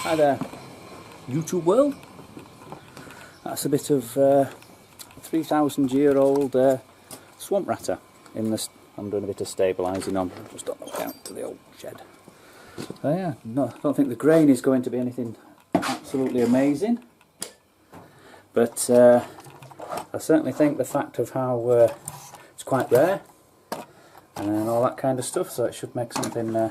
Hi there, YouTube world. That's a bit of 3,000-year-old swamp ratter in this. I'm doing a bit of stabilising on, just on the way out to the old shed. So yeah, no, I don't think the grain is going to be anything absolutely amazing, but I certainly think the fact of how it's quite rare and all that kind of stuff, so it should make something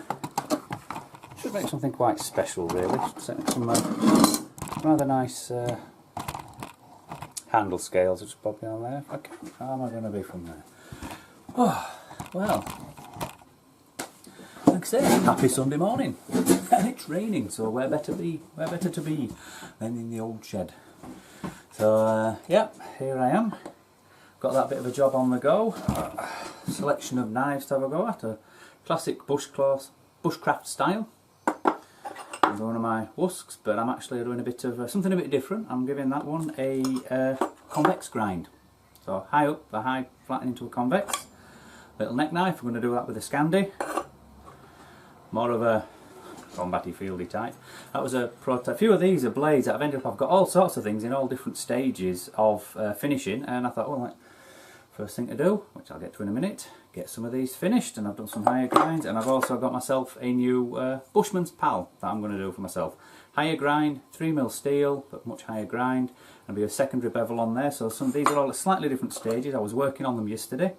quite special, really. Certainly some rather nice handle scales. Just popping on there. Okay, how am I going to be from there? Oh, well, like I say, happy Sunday morning, and it's raining, so where better to be than in the old shed. So yeah, here I am. Got that bit of a job on the go. Selection of knives to have a go at, a classic bushcraft style. One of my wusks, but I'm actually doing a bit of something a bit different. I'm giving that one a convex grind. So high up, the high flatten into a convex. Little neck knife, I'm going to do that with a Scandi. More of a combatty fieldy type. That was a prototype. A few of these are blades that I've got all sorts of things in all different stages of finishing, and I thought, well, like, first thing to do, which I'll get to in a minute, get some of these finished, and I've done some higher grinds, and I've also got myself a new Bushman's Pal that I'm going to do for myself. Higher grind, 3mm steel, but much higher grind, and be a secondary bevel on there. So some of these are all at slightly different stages. I was working on them yesterday.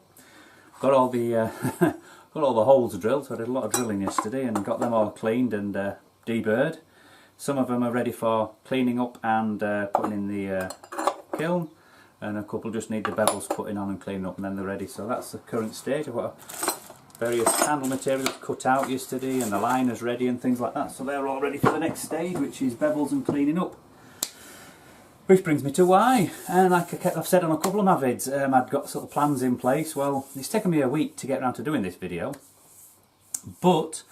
Got all the got all the holes drilled, so I did a lot of drilling yesterday and got them all cleaned and deburred. Some of them are ready for cleaning up and putting in the kiln. And a couple just need the bevels putting on and cleaning up, and then they're ready. So that's the current stage. I've got various handle materials cut out yesterday, and the liners ready and things like that. So they're all ready for the next stage, which is bevels and cleaning up. Which brings me to why. And like I've said on a couple of my vids, I'd got sort of plans in place. Well, it's taken me a week to get around to doing this video, but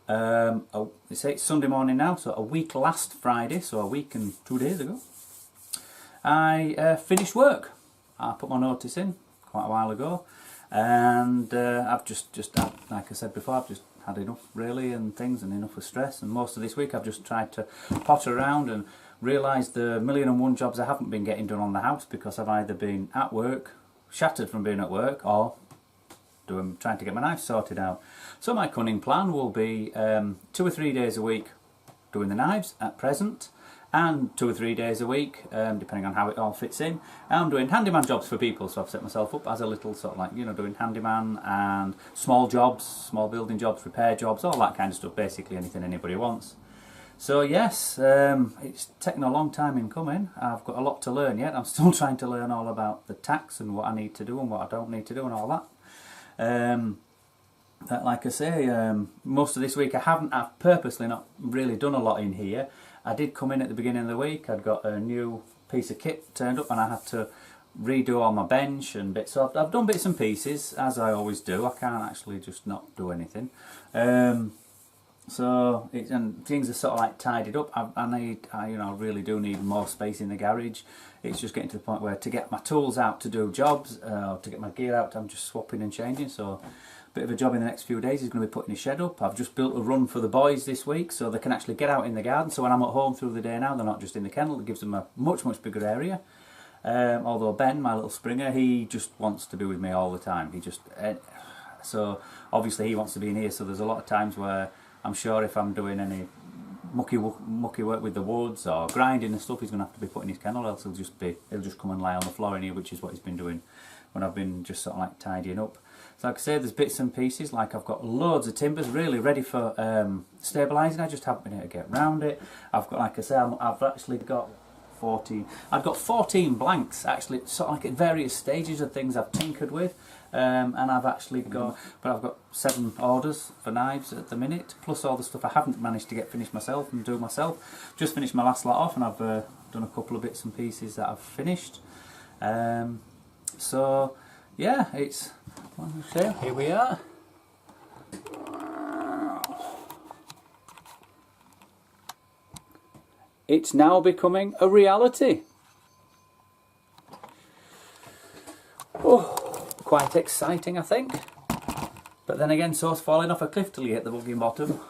it's Sunday morning now, so a week last Friday, so a week and 2 days ago, I finished work. I put my notice in quite a while ago, and I've just like I said before, I've just had enough really and things, and enough of stress, and most of this week I've just tried to potter around and realised the 1,000,001 jobs I haven't been getting done on the house because I've either been at work, shattered from being at work, or trying to get my knife sorted out. So my cunning plan will be 2 or 3 days a week doing the knives at present, and 2 or 3 days a week, depending on how it all fits in, I'm doing handyman jobs for people. So I've set myself up as a little sort of like, you know, doing handyman and small jobs, small building jobs, repair jobs, all that kind of stuff, basically anything anybody wants. So yes, it's taken a long time in coming. I've got a lot to learn yet. I'm still trying to learn all about the tax and what I need to do and what I don't need to do and all that. Like I say, most of this week I've purposely not really done a lot in here. I did come in at the beginning of the week. I'd got a new piece of kit turned up and I had to redo all my bench and bits. So I've done bits and pieces, as I always do. I can't actually just not do anything. So and things are sort of like tidied up. I really do need more space in the garage. It's just getting to the point where to get my tools out to do jobs, to get my gear out, I'm just swapping and changing. So a bit of a job in the next few days is going to be putting a shed up. I've just built a run for the boys this week, so they can actually get out in the garden. So when I'm at home through the day now, they're not just in the kennel. It gives them a much bigger area. Although Ben, my little Springer, he just wants to be with me all the time. He just so obviously he wants to be in here. So there's a lot of times where I'm sure if I'm doing any mucky work with the woods or grinding and stuff, he's going to have to be put in his kennel, else he'll just come and lie on the floor in here, which is what he's been doing when I've been just sort of like tidying up. So like I say, there's bits and pieces, like I've got loads of timbers really ready for stabilising. I just haven't been able to get around it. I've got, like I say, I've actually got 14. I've got 14 blanks actually, sort of like at various stages of things I've tinkered with. And I've actually got, but I've got 7 orders for knives at the minute, plus all the stuff I haven't managed to get finished myself and do myself. Just finished my last lot off, and I've done a couple of bits and pieces that I've finished. So yeah, it's, here we are. It's now becoming a reality. Oh. Quite exciting, I think. But then again, so's falling off a cliff till you hit the buggy bottom.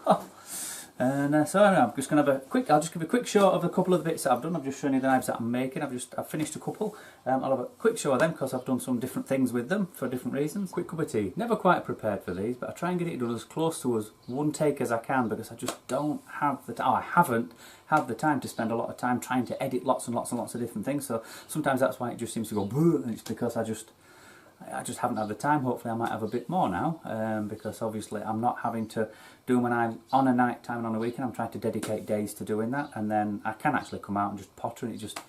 And so I'm just going to have a quick, I'll just give a quick show of a couple of the bits that I've done. I've just shown you the knives that I'm making. I've finished a couple. I'll have a quick show of them because I've done some different things with them for different reasons. Quick cup of tea. Never quite prepared for these, but I try and get it done as close to as one take as I can because I just don't have the time. I haven't had the time to spend a lot of time trying to edit lots and lots and lots of different things. So sometimes that's why it just seems to go bleh, and it's because I just haven't had the time. Hopefully I might have a bit more now, because obviously I'm not having to do when I'm on a night time and on a weekend. I'm trying to dedicate days to doing that, and then I can actually come out and just potter, and it just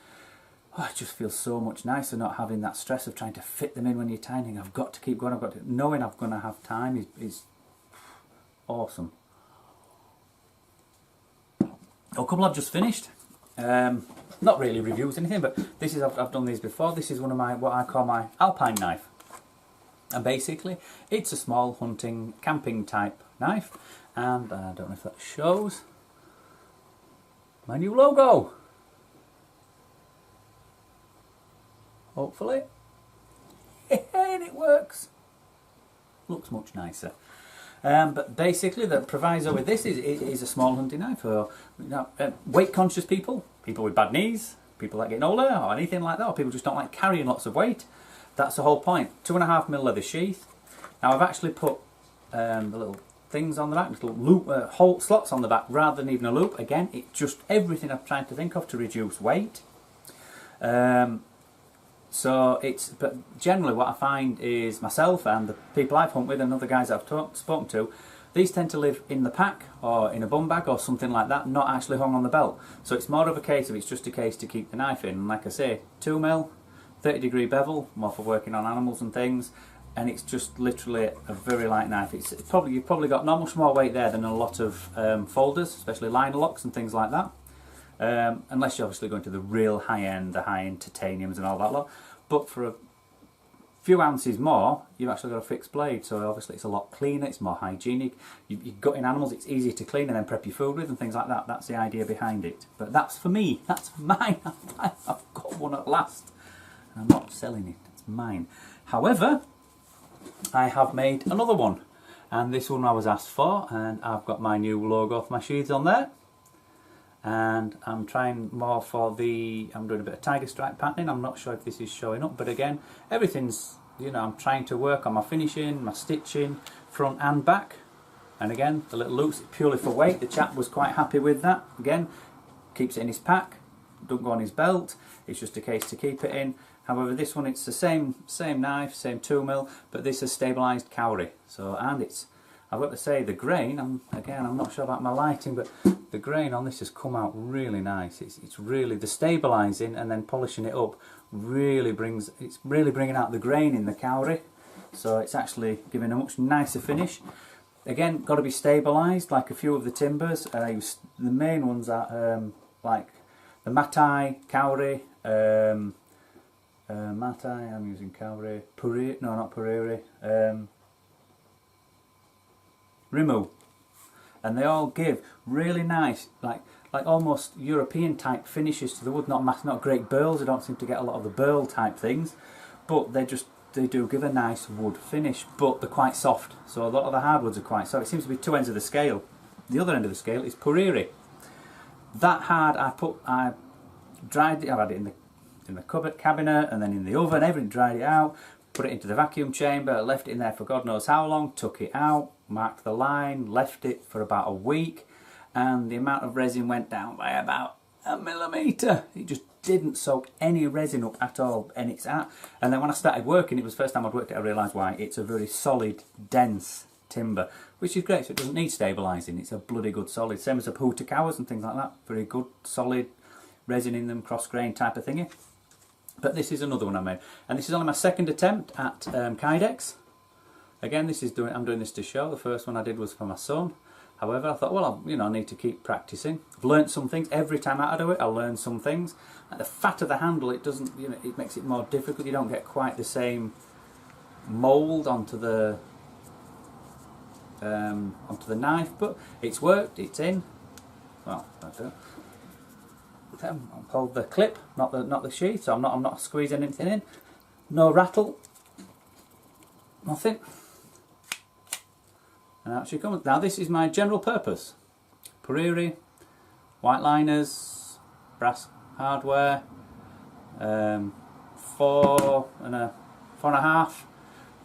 feels so much nicer not having that stress of trying to fit them in when you're tidying. I've got to keep going, knowing I'm going to have time is awesome. A couple I've just finished. Not really reviews or anything, but this is, I've done these before. This is one of my, what I call my alpine knife. And basically, it's a small hunting, camping type knife. And I don't know if that shows my new logo. Hopefully. And it works. Looks much nicer. But basically, the proviso with this is it is a small hunting knife for weight conscious people, people with bad knees, people that are getting older, or anything like that, or people just don't like carrying lots of weight. That's the whole point. 2.5mm leather sheath. Now I've actually put the little things on the back, little loop hole slots on the back, rather than even a loop. Again, it's just everything I'm trying to think of to reduce weight. So but generally what I find is myself and the people I've hunted with and other guys I've spoken to, these tend to live in the pack or in a bum bag or something like that, not actually hung on the belt. So it's more of a case of, it's just a case to keep the knife in. And like I say, 2mm, 30-degree bevel, more for working on animals and things, and it's just literally a very light knife. You've probably got not much more weight there than a lot of folders, especially liner locks and things like that. Unless you're obviously going to the real high-end, the high-end titaniums and all that lot. But for a few ounces more, you've actually got a fixed blade, so obviously it's a lot cleaner, it's more hygienic. You've got in animals, it's easier to clean and then prep your food with and things like that. That's the idea behind it. But that's for me, that's mine. I've got one at last. And I'm not selling it, it's mine. However, I have made another one. And this one I was asked for, and I've got my new logo for my sheaths on there. And I'm trying more for I'm doing a bit of tiger stripe patterning. I'm not sure if this is showing up, but again, everything's, I'm trying to work on my finishing, my stitching, front and back. And again, the little loops, purely for weight. The chap was quite happy with that. Again, keeps it in his pack, don't go on his belt. It's just a case to keep it in. However, this one, it's the same knife, same 2mm, but this is stabilised cowrie. So, and I've got to say, the grain, I'm not sure about my lighting, but the grain on this has come out really nice. It's really, the stabilising and then polishing it up really it's really bringing out the grain in the cowrie. So it's actually giving a much nicer finish. Again, got to be stabilised, like a few of the timbers. The main ones are like the Matai, cowrie, Matai, I'm using cowrie, Puriri, no not Puriri, Rimu, and they all give really nice, like almost European type finishes to the wood. Not great burls. I don't seem to get a lot of the burl type things, but they do give a nice wood finish. But they're quite soft, so a lot of the hardwoods are quite soft. It seems to be two ends of the scale. The other end of the scale is Puriri. That hard, I dried it. I've had it in the cupboard cabinet and then in the oven. Everything, dried it out. Put it into the vacuum chamber, left it in there for God knows how long, took it out, marked the line, left it for about a week, and the amount of resin went down by about 1mm. It just didn't soak any resin up at all, and and then when I started working, it was the first time I'd worked it, I realised why. It's a very solid, dense timber, which is great, so it doesn't need stabilising. It's a bloody good solid, same as the Huta Cows and things like that. Very good, solid resin in them, cross grain type of thingy. But this is another one I made, and this is only my second attempt at Kydex. Again, I'm doing this to show. The first one I did was for my son. However, I thought, well, I need to keep practicing. I've learnt some things every time I do it. I learn some things. And the fat of the handle, it doesn't, it makes it more difficult. You don't get quite the same mould onto the knife, but it's worked. It's in. Well, that's it. I'll hold the clip, not the sheath, so I'm not squeezing anything in. No rattle, nothing. And out she comes. Now this is my general purpose. Puriri, white liners, brass hardware, 4.5,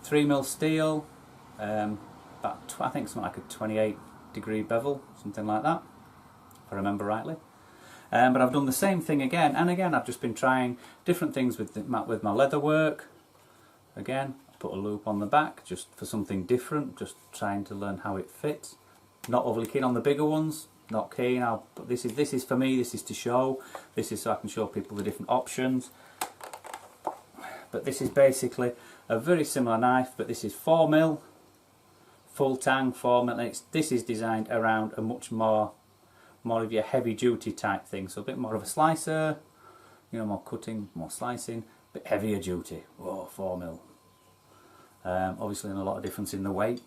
3mm steel, about I think something like a 28-degree bevel, something like that, if I remember rightly. But I've done the same thing again and again. I've just been trying different things with my leather work. Again, put a loop on the back just for something different, just trying to learn how it fits. Not overly keen on the bigger ones, not keen. But this is for me, this is to show, this is so I can show people the different options. But this is basically a very similar knife, but this is 4mm, full tang 4mm. This is designed around a much more of your heavy duty type thing, so a bit more of a slicer, you know, more cutting, more slicing, a bit heavier duty. Whoa, 4mm. Obviously, a lot of difference in the weight.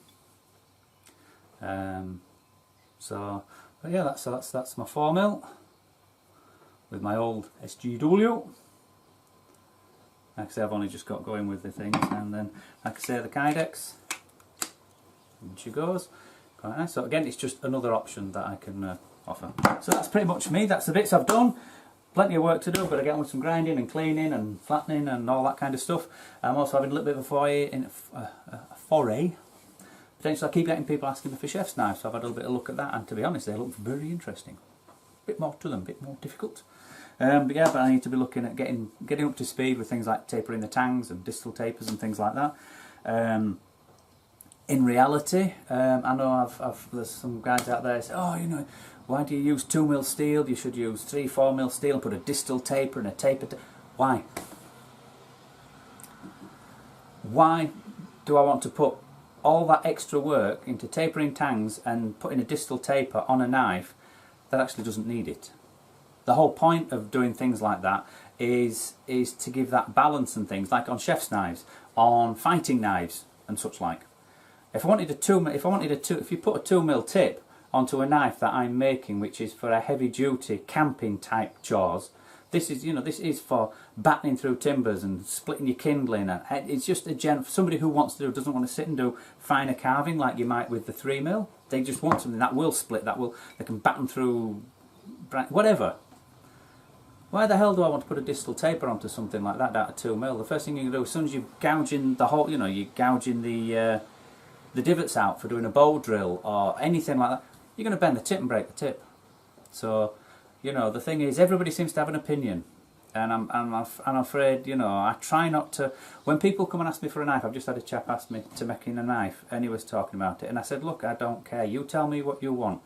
But yeah, that's my 4mm with my old SGW. Like I say, I've only just got going with the things, and then, like I say, the Kydex. And she goes. Quite nice. So again, it's just another option that I can offer. So that's pretty much me. That's the bits I've done. Plenty of work to do. Got to get on with some grinding and cleaning and flattening and all that kind of stuff. I'm also having a little bit of a foray. Potentially, I keep getting people asking me for chef's knives, so I've had a little bit of a look at that, and to be honest, they look very interesting. A bit more to them, a bit more difficult. But yeah, but I need to be looking at getting up to speed with things like tapering the tangs and distal tapers and things like that. In reality, I know there's some guys out there say, oh, you know, why do you use 2mm steel? You should use 3-4mm steel and put a distal taper and a taper. Why? Why do I want to put all that extra work into tapering tangs and putting a distal taper on a knife that actually doesn't need it? The whole point of doing things like that is to give that balance and things, like on chef's knives, on fighting knives and such like. If you put a 2mm tip onto a knife that I'm making, which is for a heavy duty camping type chores, this is for battening through timbers and splitting your kindling. And it's just for somebody who doesn't want to sit and do finer carving like you might with the 3mm. They just want something that will split, they can batten through, whatever. Why the hell do I want to put a distal taper onto something like that out of 2mm? The first thing you can do, as soon as you're gouging the hole, you're gouging the divots out for doing a bow drill or anything like that, you're going to bend the tip and break the tip. So, the thing is, everybody seems to have an opinion, and I'm afraid, I try not to. When people come and ask me for a knife, I've just had a chap ask me to make in a knife, and he was talking about it, and I said, look, I don't care. You tell me what you want.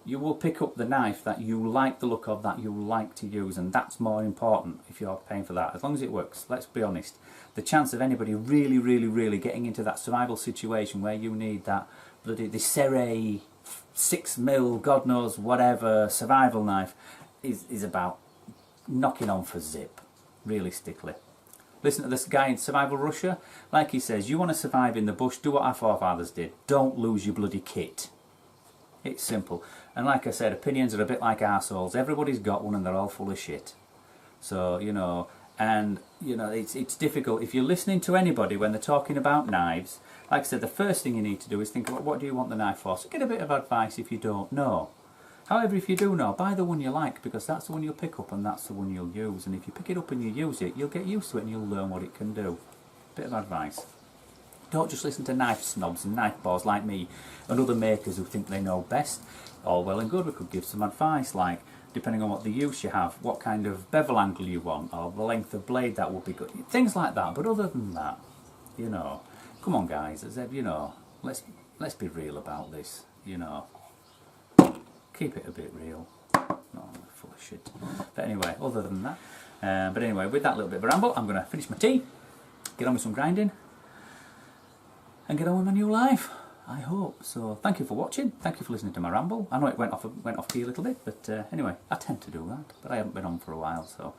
You will pick up the knife that you like the look of, that you like to use, and that's more important if you're paying for that, as long as it works. Let's be honest. The chance of anybody really, really, really getting into that survival situation where you need that bloody Serre 6mm, God knows whatever, survival knife is about knocking on for zip, realistically. Listen to this guy in Survival Russia. Like he says, you want to survive in the bush, do what our forefathers did. Don't lose your bloody kit. It's simple. And like I said, opinions are a bit like arseholes. Everybody's got one and they're all full of shit. So, it's difficult. If you're listening to anybody when they're talking about knives, like I said, the first thing you need to do is think about what do you want the knife for. So get a bit of advice if you don't know. However, if you do know, buy the one you like, because that's the one you'll pick up and that's the one you'll use. And if you pick it up and you use it, you'll get used to it and you'll learn what it can do. Bit of advice. Don't just listen to knife snobs and knife bores like me and other makers who think they know best. All well and good, we could give some advice, like depending on what the use you have, what kind of bevel angle you want, or the length of blade that would be good. Things like that. But other than that, come on guys, let's be real about this, Keep it a bit real. Not full of shit. But anyway, other than that, with that little bit of a ramble, I'm going to finish my tea, get on with some grinding, and get on with my new life, I hope. So thank you for watching, thank you for listening to my ramble. I know it went off key a little bit, but anyway, I tend to do that, but I haven't been on for a while, so,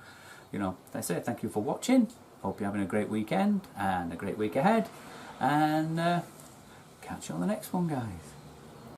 I say thank you for watching, hope you're having a great weekend, and a great week ahead, and catch you on the next one, guys.